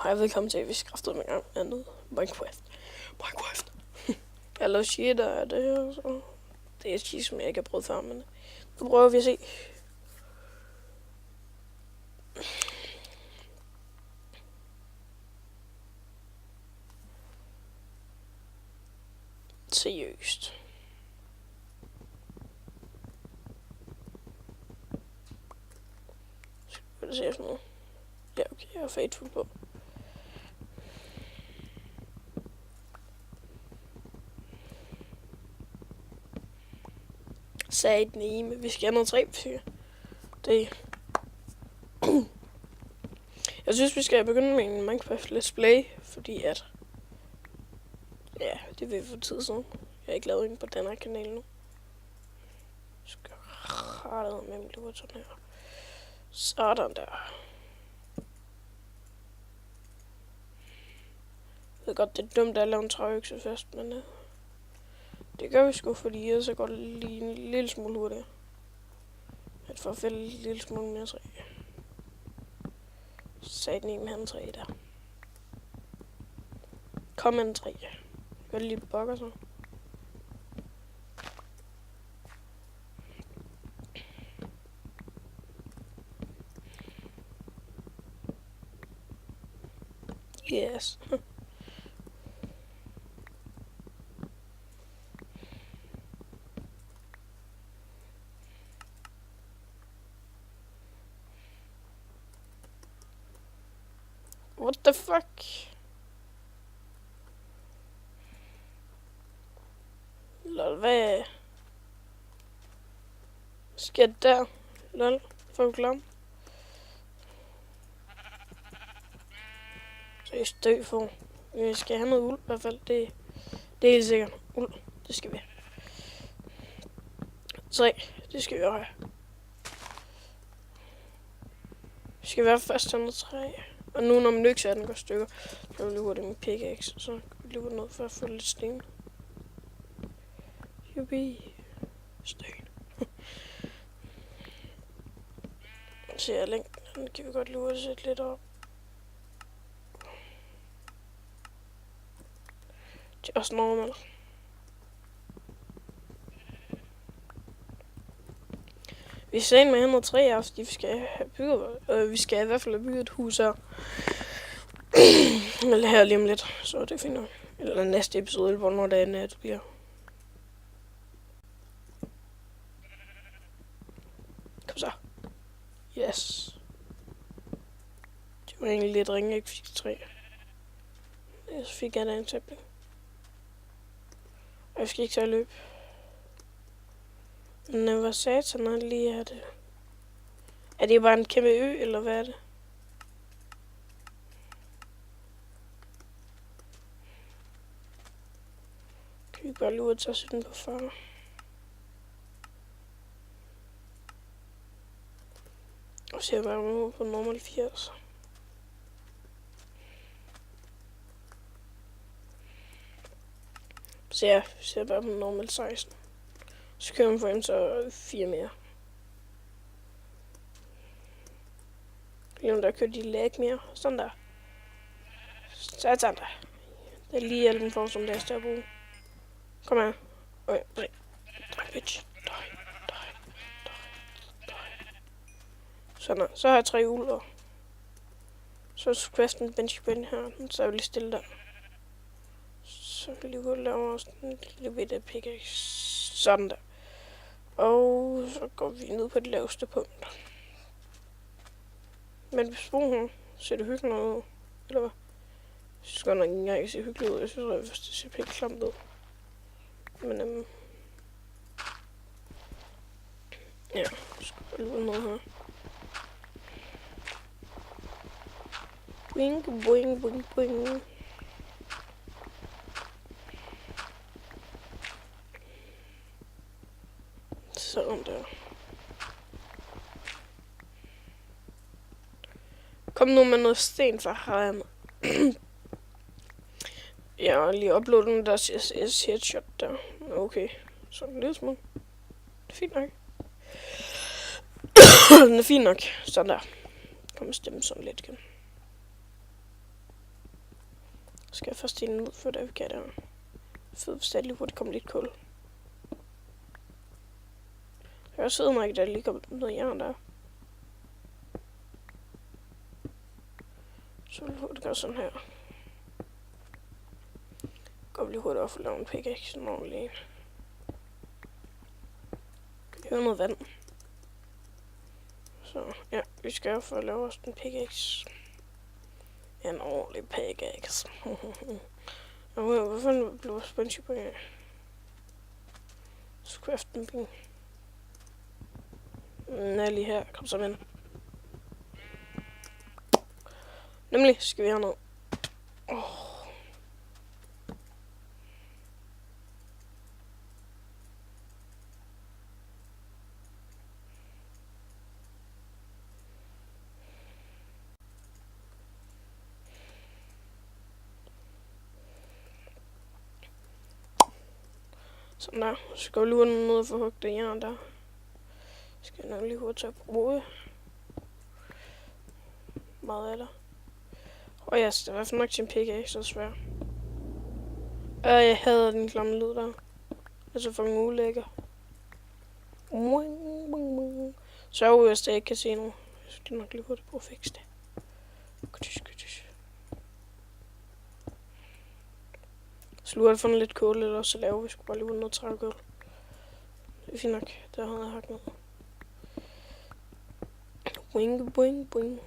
Hej, velkommen til, vi skal kraftedeme med gang andet Minecraft. Jeg lavede shit af det her, så det er et shit, som jeg ikke har prøvet før, men nu prøver vi at se. Seriøst. Skal det se sådan noget? Ja, okay, jeg har fateful på. Sagde den ene, vi skal have noget 3, det. Jeg synes, vi skal begynde med en Minecraft Let's Play, fordi at... Ja, det vil vi for tid siden. Jeg har ikke lavet en på den her kanal nu. Jeg skal rette med min lille sådan her. Sådan der. Jeg ved godt, det er dumt at lave en træøkse først, men det gør vi sgu, fordi jeg så godt lige en lille smule hurtigere. At få fælde en lille smule mere træ. Sagde den med han træ der. Kom en træ. Jeg gør lige bokker så. Yes. What the fuck? Lol, hvad sker der? Lol, for klam. Så jeg støv for. Vi skal have noget uld i hvert fald. Det er helt sikkert. Uld, det skal vi have. 3, det skal vi også have. Vi skal være først have noget træ. Og nu når min økse den går stykker, så vil jeg hurtigt min pickaxe, så kan vi lige gå ned for at få lidt sten. Jubi. Sten. Så jeg længden, den kan vi godt lige hurtigt sætte lidt op. Det er også normal. Vi ser ind med 103 af, fordi vi skal have bygget, vi skal i hvert fald have bygget et hus her. Eller her lige om lidt, så det finder vi. Eller næste episode, eller hvornår det er, det bliver. Kom så. Yes. Det var egentlig lidt ringe, jeg ikke fik 3. Så fik jeg da en tabling. Og jeg skal ikke tage løb. Men hvad satan er lige er det? Er det bare en kæmpe ø, eller hvad er det? Kan vi bare lure til at sætte den på 40? Og så jeg bare nu på normal 80. Så jeg ser bare på normal 16. Så kører man for en så 4 mere. Lige om der kører de lag mere. Sådan der. Sådan der. Det er lige alt den form, som det er til at bruge. Kom her. Okay, drej, bitch. Drej. Sådan der. Så har jeg 3 uler. Så er questen bench her. Så er vi lige stille der. Så kan vi lige gå og lave også en lille bitte pickaxe. Sådan der. Og så går vi ned på det laveste punkt. Men hvis broen ser det hyggeligt ud, eller hvad? Jeg synes godt nok ikke engang, at det ser hyggeligt ud. Jeg synes at det ser pænt klamt ud. Men ja, så skal jeg lige noget her. Boing, boing, boing, boing. Sådan der. Kom nu med noget sten fra herren. Jeg har lige uploadet den der CSS headshot der. Okay, sådan en lille smule. Det er fint nok. Den er fint nok. Sådan der. Kom og stemme sådan lidt igen. skal jeg først ind ud, før der vi kan der. Fed hvis der lige hurtigt kommer lidt kul. Jeg har siddet mig, der lige kommer noget jern der. Så vil hurtigt gøre sådan her. Går lige hurtigt op og lave en pickaxe, sådan ordentligt. Hører noget vand. Så ja, vi skal jo for at lave også en pickaxe. En ordentlig pickaxe. Hvor fanden blev spongy på her? Crafting bin. Den er lige her. Kom så med. Nemlig skal vi have noget. Sådan der. Så skal vi lige have noget for at hugge det jern der. Skal jeg nok lige hurtigt til at bruge meget af det. Og ja, det er i hvert fald nok til en pickaxe, så svært. Jeg hader den klamme lyd der. Det er så fucking ulækker. Så jeg ikke kan se noget. Jeg skal nok lige hurtigt prøve at fikse det. Så nu har jeg fundet lidt kål eller også, så laver vi sgu bare lige noget trækål. Det er fint nok. Der havde jeg hakket noget. Boing.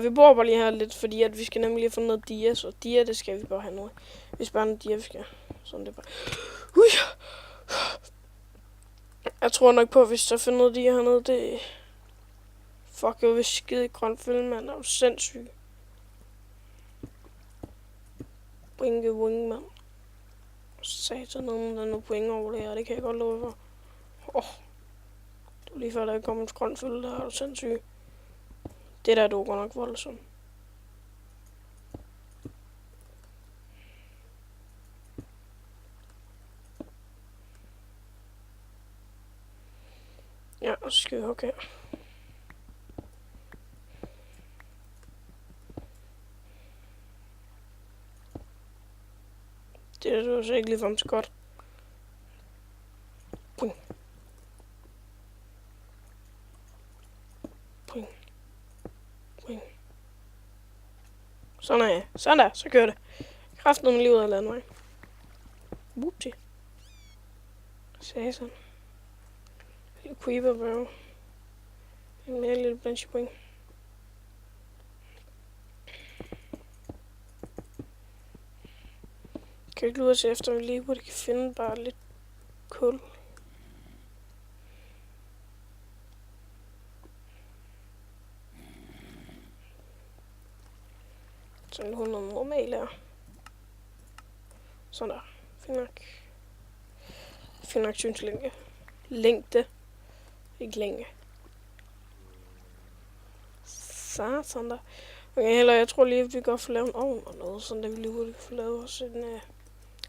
Vi bor bare lige her lidt, fordi at vi skal nemlig lige få noget dia, så dia, det skal vi bare have noget. Hvis bare en dia, vi skal. Sådan det bare. Jeg tror nok på, at hvis der finder noget dia hernede, det... Fuck, jeg vil skide grønt film, mand. Er du sindssyg? Boing, mand. Satan, der er noget point over det her, det kan jeg godt love for. Det var lige før, der kom en grønt film, der er du sindssyg. Det der, du går nok voldsomt. Ja, og så skal vi hugge her. Det er jo så ikke ligefrem så godt. Boing. Sådan er jeg. Sådan der, så kører det. Kraft noget med livet af landvej. Whoopty. Satan. Lille creeper, bro. En mere lille blanche point. Kan ikke lure sig efter, at vi lige hurtigt kan finde bare lidt kul. Sådan 100 normalt her. Sådan der. Fint nok synslænge. Længde. Ikke længe. Sådan der. Okay, heller jeg tror lige, at vi godt får lavet en ovn og noget, sådan at vi lige hurtigt får lavet også en,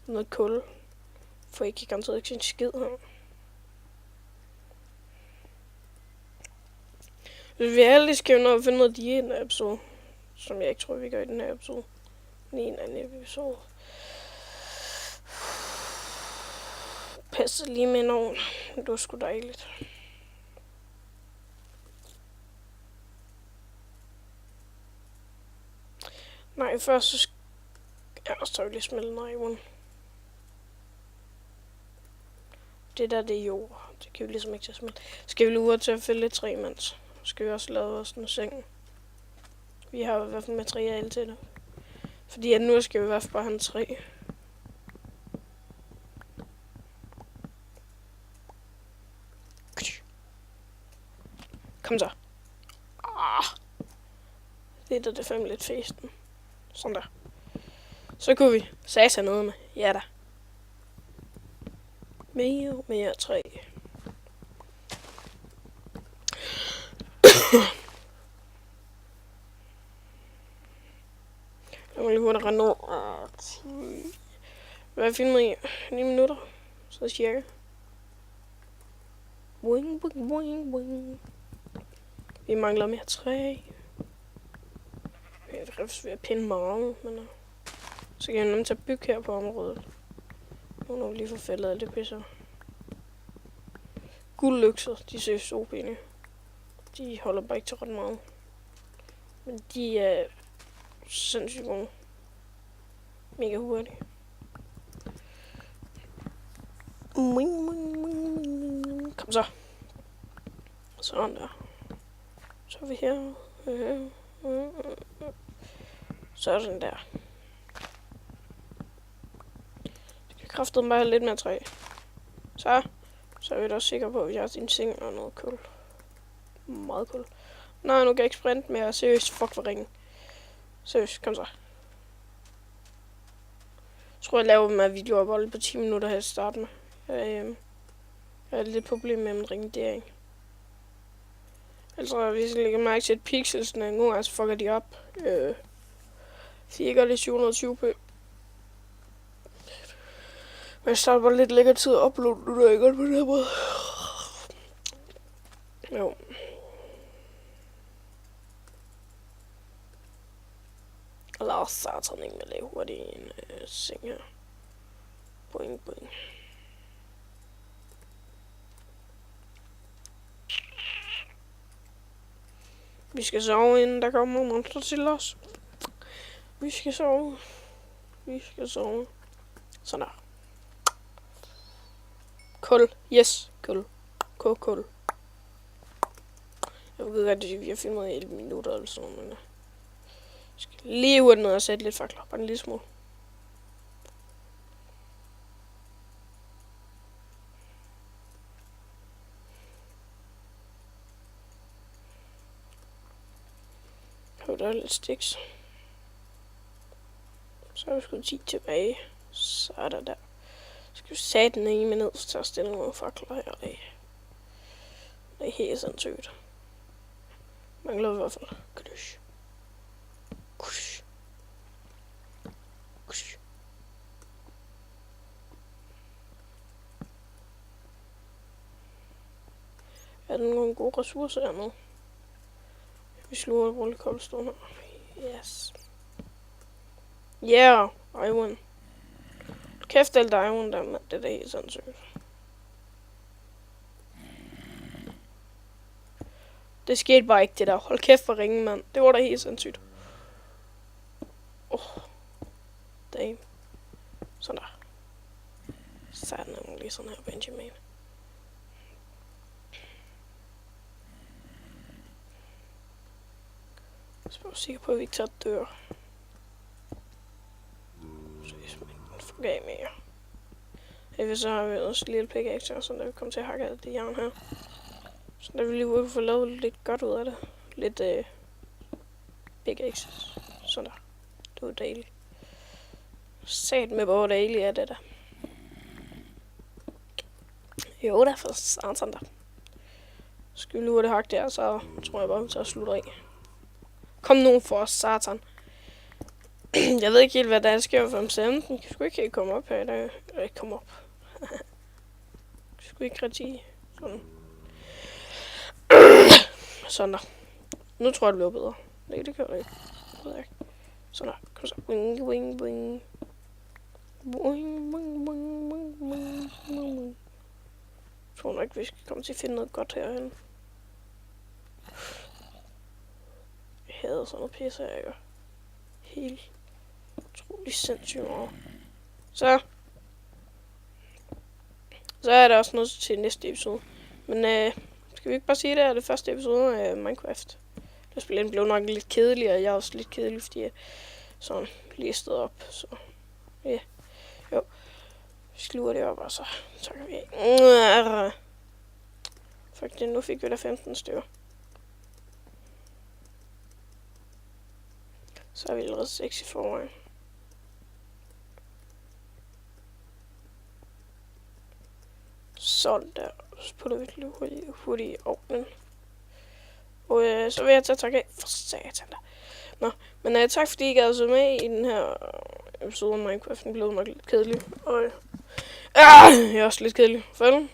noget kul. For jeg kan garanteret ikke se en skid her. Hvis vi er heldige, skal vi nok finde noget i den her episode. Som jeg ikke tror, vi gør i den her episode. I en anden episode. Passer lige med en ovn. Det var sgu dejligt. Nej, først så skal jeg også lige smelte nejven. Det der, det er jord. Det kan vi ligesom ikke til at smelte. Skal vi lure til at fælde lidt træ, mens. Så skal vi også lave os en seng. Vi har i hvert fald materiale til det. Fordi at nu skal vi i hvert fald bare have en træ. Kom så. Det er fandme lidt festen. Sådan der. Så kunne vi satan noget med. Ja da. Mere træ. Jeg må lige hurtigt rende over. Hvad filmer I? 9 minutter. Så cirka. Boing. Vi mangler mere træ. Det vil pinde meget, men så kan jeg nemlig tage bygge her på området. Nu er lige forfældet alt det pisser. Guldløkser, de ser OP'ne. De holder bare ikke til ret meget. Men de er sindssygt gode. Mega hurtige. Kom så. Sådan der. Så er vi her. Sådan der. Jeg skal kraftedeme bare have lidt mere træ. Så er vi da også sikre på, at jeg har sin seng og noget kul. Meget kul. Nej, nu kan jeg ikke sprinte mere. Seriøst, fuck for ringen. Seriøst, kom så. Jeg tror, jeg laver med videoer på 10 minutter her at starte med. Jeg har lidt problem med min ringdering. Altså, hvis jeg lægger mærke til, at pixelsene nogle gange så fucker de op. Så jeg gør det 720p. Men jeg starter bare lidt længere tid at uploade, nu er jeg godt på den her måde. Jo. Og lad os satan ikke med at lave hurtigt en seng her. Boing, boing. Vi skal sove, inden der kommer monster til os. Vi skal sove. Vi skal sove. Sådan der. Kul. Yes. Kul. Kul. Jeg ved godt, at vi har filmet i 11 minutter eller sådan noget. Jeg skal lige hurtigt ned og sætte lidt fakler. Bare en lille smule. Der er lidt stiks. Så er vi sgu 10 tilbage. Så er der. Skal vi sætte den i med ned, så tager jeg stille nogle fakler her. Det er helt sindssygt. Mangler i hvert fald. Kush. Kush. Kush. Er der nogle gode ressourcer hernede? Vi sluger et rulle koldstone her. Yes. Yeah, I won. Kæft alt diamond der, mand. Det er helt sindssygt. Det skete bare ikke, det der. Hold kæft for ringen, mand. Det var da helt sindssygt. Damn. Sådan der. Sådan er lige sådan her, Benjamin. Så er jeg sikker på, at vi ikke tager dør. Så hvis man får af mere. Ellers så har vi også en lille pickaxe, så der vi kommer til at hakke alt det jern her. Så der vil lige få lavet lidt godt ud af det. Lidt pickaxe. Sådan der. Det var dejligt. Sat med hvor dejligt er det der. Jo, der er for sådan der. Skal vi lure det hak der, så tror jeg bare, vi tager slutte af. Kom nogen for os, satan. Jeg ved ikke helt, hvad der sker for dem. Den kan sgu ikke helt komme op her i dag. Eller ikke komme op. Sgu ikke rigtig sådan. Sådan der. Nu tror jeg, det bliver bedre. Nej, det kan jeg ikke. Sådan der. Kom så. Wing, wing, wing. Wing, wing, wing, wing, wing, wing. Jeg tror nok, vi skal komme til at finde noget godt herhen. Jeg hader sådan noget pisse, jeg gør. Helt utrolig sindssygt meget. Så er der også noget til næste episode. Men skal vi ikke bare sige, det er det første episode af Minecraft. Det blev nok lidt kedeligt, og jeg er også lidt kedelig, fordi jeg sådan lige stod op. Så ja, jo. Vi sluger det op, og så takker vi af. Faktisk, nu fik vi da 15 stykker. Så er vi allerede 6 i forvejen. Sådan der. Så putter vi lidt hurtigt i ovnen. Og så vil jeg tage tak af for satan der. Nå, men tak fordi I gad så med i den her episode af Minecraft. Den blev nok lidt kedelig. Og jeg er også lidt kedelig. Farvel.